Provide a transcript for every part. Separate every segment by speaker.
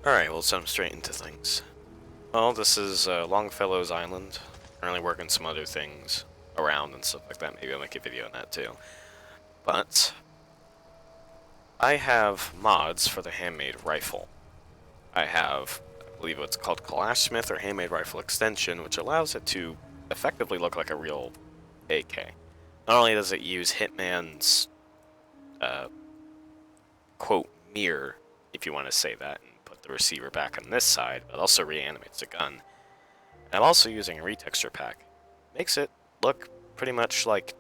Speaker 1: Alright, we'll jump straight into things. Well, this is Longfellow's Island. Currently working some other things around and stuff like that. Maybe I'll make a video on that too. But I have mods for the handmade rifle. I believe what's called Kalashmith or Handmade Rifle Extension, which allows it to effectively look like a real AK. Not only does it use Hitman's uh, quote mirror, if you want to say that, and put the receiver back on this side, but also reanimates the gun. And I'm also using a retexture pack. Makes it look pretty much like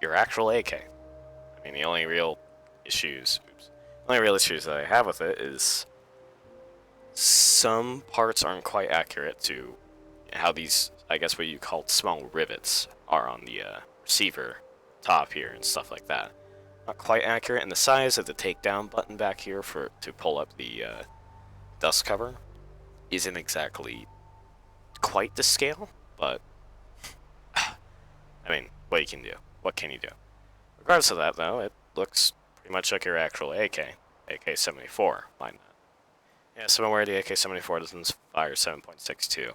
Speaker 1: your actual AK. I mean, the only real issues that I have with it is some parts aren't quite accurate to how these, I guess what you call small rivets, are on the receiver top here and stuff like that. Not quite accurate, and the size of the takedown button back here to pull up the dust cover isn't exactly quite to scale, but I mean, what can you do? Regardless of that, though, it looks pretty much like your actual AK-74. Mind that. Yeah, so I'm aware the AK-74 doesn't fire 7.62.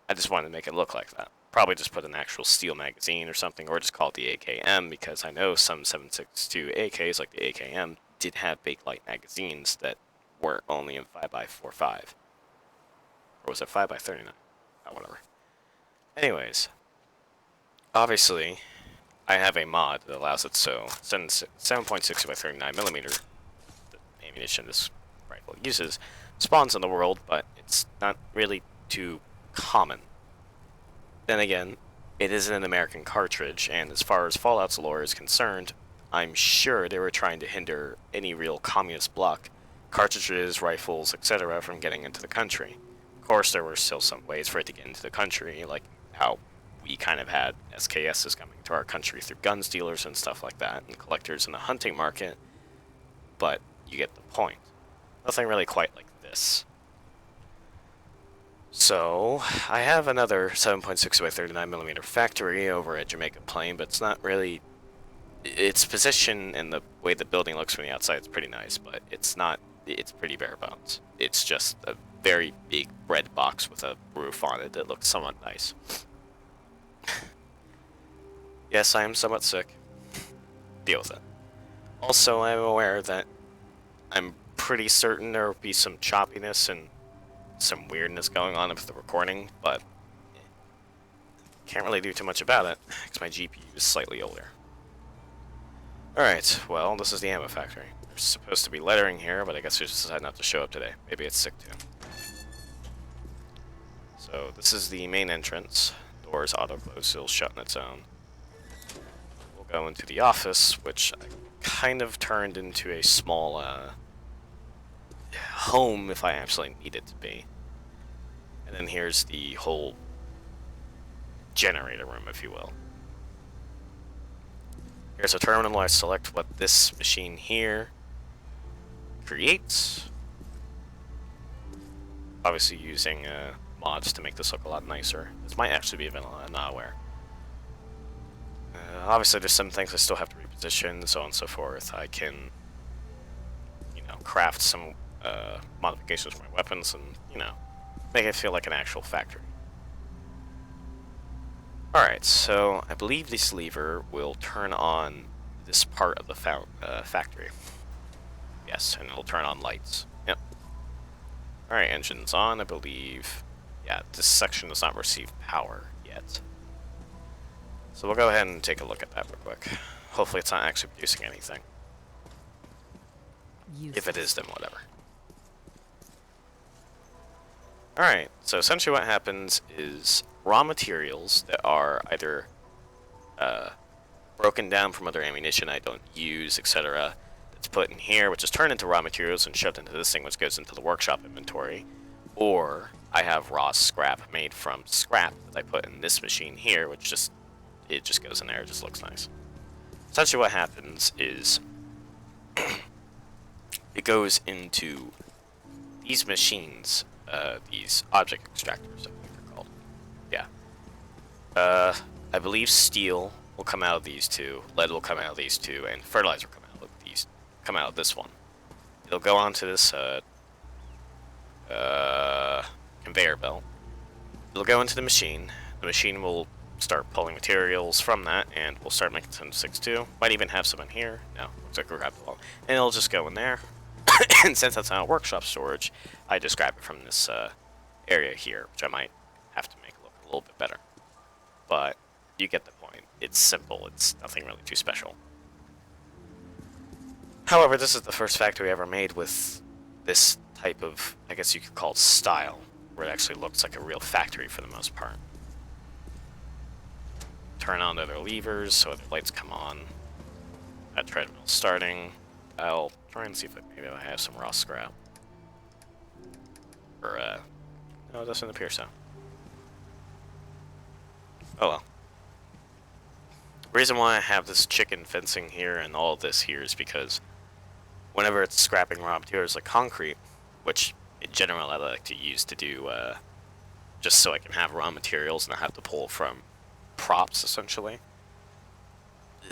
Speaker 1: I just wanted to make it look like that. Probably just put an actual steel magazine or something, or just call it the AKM, because I know some 7.62 AKs, like the AKM, did have Bakelite magazines that were only in 5x45. Or was it 5x39? Oh, whatever. Anyways, obviously, I have a mod that allows it so 7.62x39mm, the ammunition this rifle uses, spawns in the world, but it's not really too common. Then again, it isn't an American cartridge, and as far as Fallout's lore is concerned, I'm sure they were trying to hinder any real communist bloc, cartridges, rifles, etc. from getting into the country. Of course, there were still some ways for it to get into the country, like how we kind of had SKSs coming to our country through gun dealers and stuff like that, and collectors in the hunting market, but you get the point. Nothing really quite like this. So, I have another 7.62x39mm factory over at Jamaica Plain, but it's not really... Its position and the way the building looks from the outside is pretty nice, but it's not... It's pretty bare bones. It's just a very big red box with a roof on it that looks somewhat nice. Yes, I am somewhat sick. Deal with it. Also, I'm aware that I'm pretty certain there will be some choppiness and some weirdness going on with the recording, but can't really do too much about it, because my GPU is slightly older. Alright, well, this is the ammo factory. There's supposed to be lettering here, but I guess they just decided not to show up today. Maybe it's sick too. So, this is the main entrance. Doors auto-close, still shut on its own. We'll go into the office, which I kind of turned into a small, home if I actually need it to be. And then here's the whole generator room, if you will. Here's a terminal. I select what this machine here creates. Obviously using mods to make this look a lot nicer. This might actually be available, I'm not aware. Obviously there's some things I still have to reposition, so on and so forth. I can, craft some modifications for my weapons and, make it feel like an actual factory. Alright, so I believe this lever will turn on this part of the factory. Yes, and it'll turn on lights. Yep. Alright, engine's on, I believe. Yeah, this section does not receive power yet. So we'll go ahead and take a look at that real quick. Hopefully it's not actually producing anything. If it is, then whatever. Alright, so essentially what happens is raw materials that are either broken down from other ammunition I don't use, etc., that's put in here, which is turned into raw materials and shoved into this thing, which goes into the workshop inventory, or I have raw scrap made from scrap that I put in this machine here, which just goes in there, it just looks nice. Essentially what happens is it goes into these machines, these object extractors, I think they're called. Yeah. I believe steel will come out of these two, lead will come out of these two, and fertilizer will come out of this one. It'll go onto this conveyor belt. It'll go into the machine. The machine will start pulling materials from that, and we'll start making 7.62. Might even have some in here. No, looks like we'll grab it all. And it'll just go in there. And since that's not workshop storage, I just grab it from this area here, which I might have to make look a little bit better. But you get the point. It's simple. It's nothing really too special. However, this is the first factory ever made with this type of, I guess you could call it style, where it actually looks like a real factory for the most part. Turn on their levers so the lights come on. That treadmill starting. I'll try and see if maybe I have some raw scrap. Or, no, it doesn't appear so. Oh well. The reason why I have this chicken fencing here and all of this here is because whenever it's scrapping raw materials like concrete, which in general I like to use to do, just so I can have raw materials and not have to pull from props, essentially.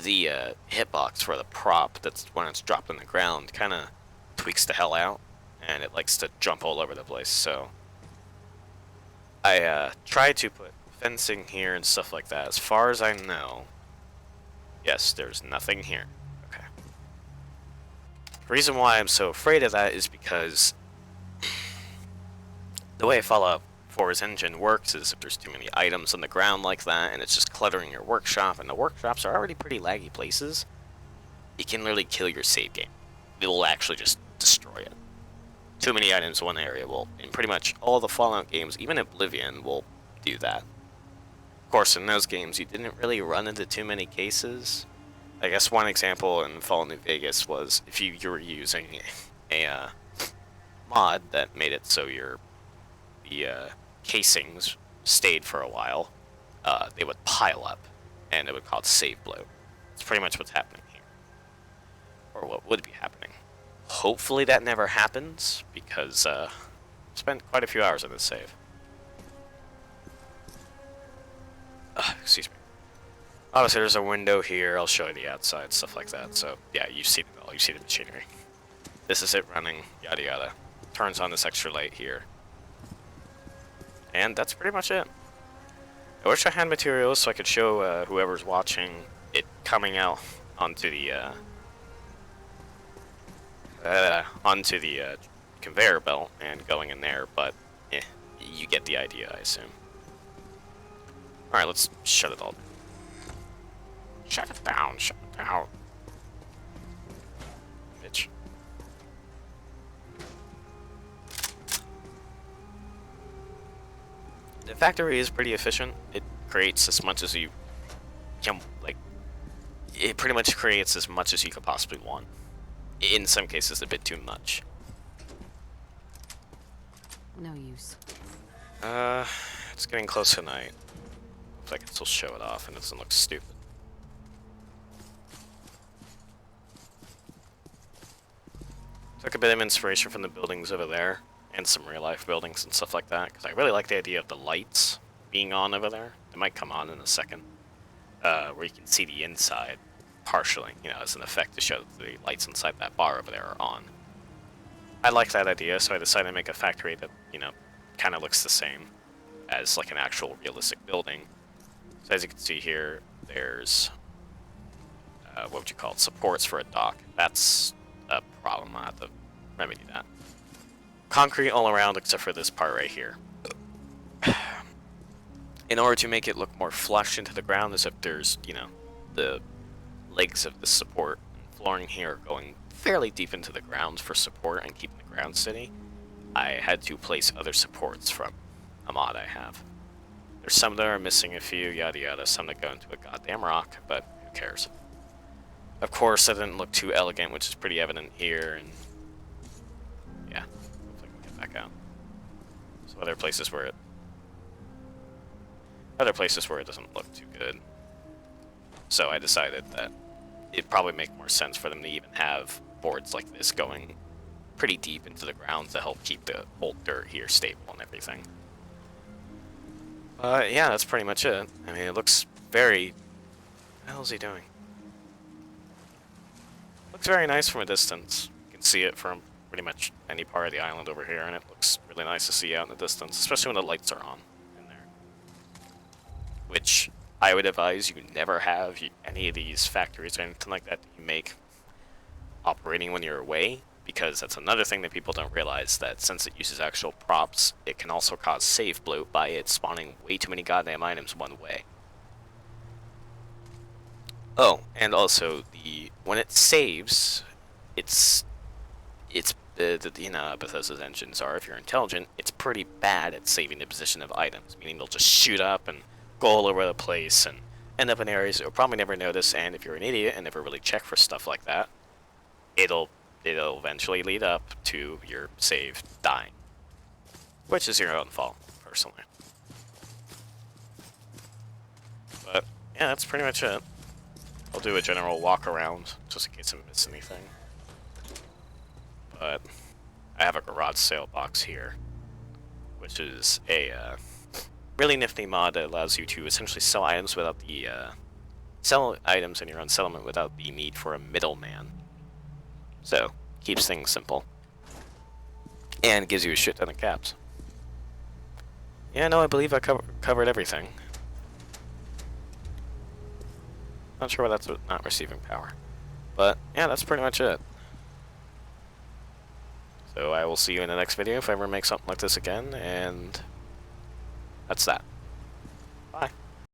Speaker 1: The hitbox for the prop, that's when it's dropped on the ground, kind of tweaks the hell out, and it likes to jump all over the place, so I try to put fencing here and stuff like that. As far as I know, yes, there's nothing here. Okay. The reason why I'm so afraid of that is because the way Fallout 4's engine works is if there's too many items on the ground like that and it's just cluttering your workshop, and the workshops are already pretty laggy places, it can literally kill your save game. It will actually just destroy it. Too many items in one area will, in pretty much all the Fallout games, even Oblivion, will do that. Of course, in those games, you didn't really run into too many cases. I guess one example in Fallout New Vegas was if you were using a mod that made it so the casings stayed for a while, they would pile up, and it would cause save bloat. That's pretty much what's happening here. Or what would be happening. Hopefully that never happens, because I spent quite a few hours on this save. Excuse me. Obviously there's a window here, I'll show you the outside, stuff like that, so yeah, you see it all, you see the machinery. This is it running, yada yada. Turns on this extra light here. And that's pretty much it. I wish I had materials so I could show whoever's watching it coming out onto the conveyor belt and going in there, but you get the idea, I assume. Alright, let's shut it all down. Shut it down, shut it down. Bitch. The factory is pretty efficient. It creates as much as you can, like, it pretty much creates as much as you could possibly want. In some cases, a bit too much.
Speaker 2: No use.
Speaker 1: It's getting close to night. Looks like I can still show it off and it doesn't look stupid. Took a bit of inspiration from the buildings over there, and some real-life buildings and stuff like that, because I really like the idea of the lights being on over there. They might come on in a second, where you can see the inside partially, you know, as an effect to show that the lights inside that bar over there are on. I like that idea, so I decided to make a factory that, you know, kind of looks the same as like an actual realistic building. So as you can see here, there's, what would you call it, supports for a dock. That's a problem, I have to remedy that. Concrete all around except for this part right here. In order to make it look more flush into the ground, as if there's, you know, the legs of the support and flooring here are going fairly deep into the ground for support and keeping the ground steady, I had to place other supports from a mod I have. There's some that are missing a few, yada yada, some that go into a goddamn rock, but who cares. Of course, that didn't look too elegant, which is pretty evident here, and yeah, hopefully we can get back out. So other places where it doesn't look too good. So I decided that it'd probably make more sense for them to even have boards like this going pretty deep into the ground to help keep the old dirt here stable and everything. Yeah, that's pretty much it. I mean, it looks very... What the hell is he doing? Looks very nice from a distance. You can see it from pretty much any part of the island over here, and it looks really nice to see out in the distance, especially when the lights are on in there. Which I would advise you never have any of these factories or anything like that you make operating when you're away, because that's another thing that people don't realize, that since it uses actual props, it can also cause save bloat by it spawning way too many goddamn items one way. Oh, and also when it saves, it's you know, Bethesda's engines are, if you're intelligent, it's pretty bad at saving the position of items, meaning they'll just shoot up and go all over the place and end up in areas you'll probably never notice, and if you're an idiot and never really check for stuff like that, it'll eventually lead up to your save dying, which is your own fault, personally. But yeah, that's pretty much it. I'll do a general walk around just in case I miss anything. But I have a garage sale box here, which is a really nifty mod that allows you to essentially sell items without the sell items in your own settlement without the need for a middleman. So keeps things simple and gives you a shit ton of caps. Yeah, no, I believe I covered everything. Not sure why that's not receiving power, but yeah, that's pretty much it. So I will see you in the next video if I ever make something like this again, and that's that.